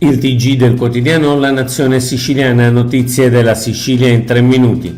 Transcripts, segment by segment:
Il TG del quotidiano La Nazione Siciliana, notizie della Sicilia in 3 minuti.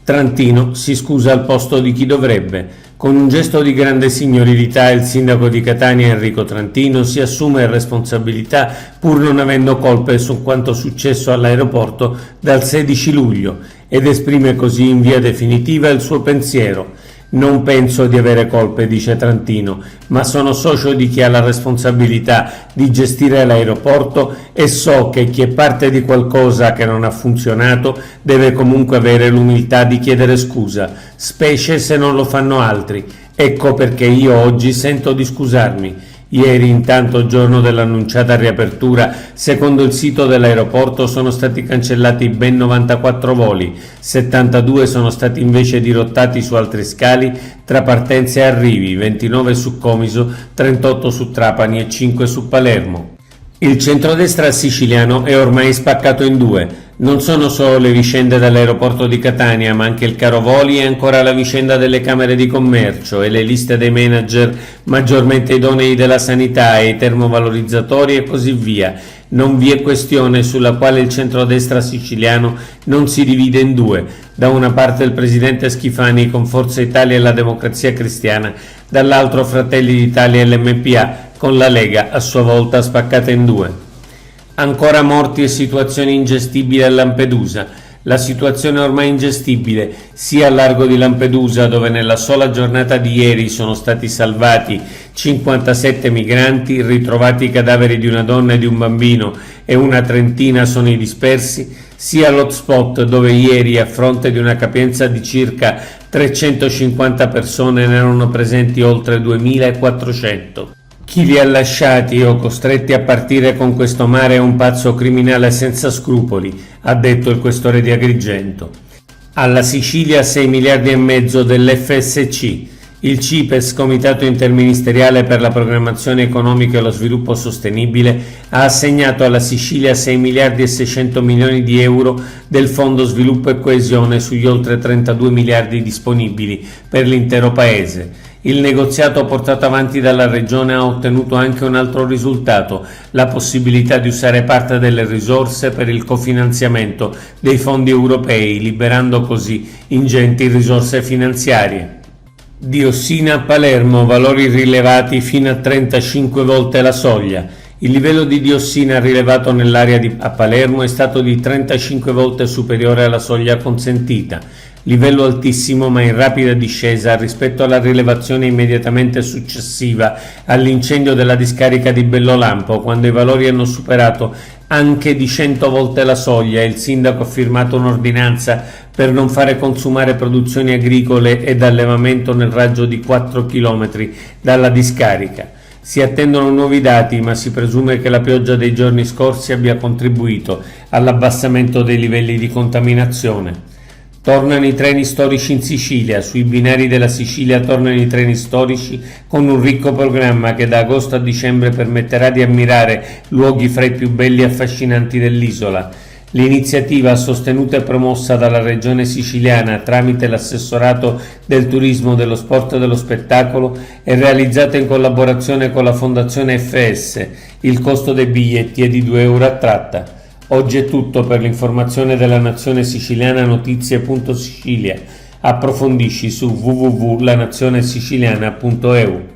Trantino si scusa al posto di chi dovrebbe. Con un gesto di grande signorilità il sindaco di Catania Enrico Trantino si assume responsabilità pur non avendo colpe su quanto successo all'aeroporto dal 16 luglio ed esprime così in via definitiva il suo pensiero. Non penso di avere colpe, dice Trantino, ma sono socio di chi ha la responsabilità di gestire l'aeroporto e so che chi è parte di qualcosa che non ha funzionato deve comunque avere l'umiltà di chiedere scusa, specie se non lo fanno altri. Ecco perché io oggi sento di scusarmi. Ieri, intanto, giorno dell'annunciata riapertura, secondo il sito dell'aeroporto sono stati cancellati ben 94 voli, 72 sono stati invece dirottati su altri scali tra partenze e arrivi, 29 su Comiso, 38 su Trapani e 5 su Palermo. Il centrodestra siciliano è ormai spaccato in due. Non sono solo le vicende dell'aeroporto di Catania, ma anche il caro voli e ancora la vicenda delle camere di commercio e le liste dei manager maggiormente idonei della sanità e i termovalorizzatori e così via. Non vi è questione sulla quale il centrodestra siciliano non si divide in due. Da una parte il presidente Schifani con Forza Italia e la Democrazia Cristiana, dall'altro Fratelli d'Italia e l'MPA, con la Lega a sua volta spaccata in due. Ancora morti e situazioni ingestibili a Lampedusa. La situazione è ormai ingestibile, sia al largo di Lampedusa, dove nella sola giornata di ieri sono stati salvati 57 migranti, ritrovati i cadaveri di una donna e di un bambino e una trentina sono i dispersi, sia all'hotspot dove ieri, a fronte di una capienza di circa 350 persone, ne erano presenti oltre 2400. Chi li ha lasciati o costretti a partire con questo mare è un pazzo criminale senza scrupoli, ha detto il questore di Agrigento. Alla Sicilia 6 miliardi e mezzo dell'FSC. Il CIPES, Comitato Interministeriale per la Programmazione Economica e lo Sviluppo Sostenibile, ha assegnato alla Sicilia 6 miliardi e 600 milioni di euro del Fondo Sviluppo e Coesione sugli oltre 32 miliardi disponibili per l'intero Paese. Il negoziato portato avanti dalla Regione ha ottenuto anche un altro risultato, la possibilità di usare parte delle risorse per il cofinanziamento dei fondi europei, liberando così ingenti risorse finanziarie. Diossina a Palermo, valori rilevati fino a 35 volte la soglia. Il livello di diossina rilevato nell'area a Palermo è stato di 35 volte superiore alla soglia consentita. Livello altissimo ma in rapida discesa rispetto alla rilevazione immediatamente successiva all'incendio della discarica di Bellolampo, quando i valori hanno superato anche di 100 volte la soglia e il sindaco ha firmato un'ordinanza per non fare consumare produzioni agricole ed allevamento nel raggio di 4 km dalla discarica. Si attendono nuovi dati, ma si presume che la pioggia dei giorni scorsi abbia contribuito all'abbassamento dei livelli di contaminazione. Tornano i treni storici in Sicilia. Sui binari della Sicilia tornano i treni storici con un ricco programma che da agosto a dicembre permetterà di ammirare luoghi fra i più belli e affascinanti dell'isola. L'iniziativa, sostenuta e promossa dalla Regione Siciliana tramite l'Assessorato del Turismo, dello Sport e dello Spettacolo, è realizzata in collaborazione con la Fondazione FS. Il costo dei biglietti è di 2 euro a tratta. Oggi è tutto. Per l'informazione della Nazione Siciliana, notizie.sicilia. Approfondisci su www.lanazionesiciliana.eu.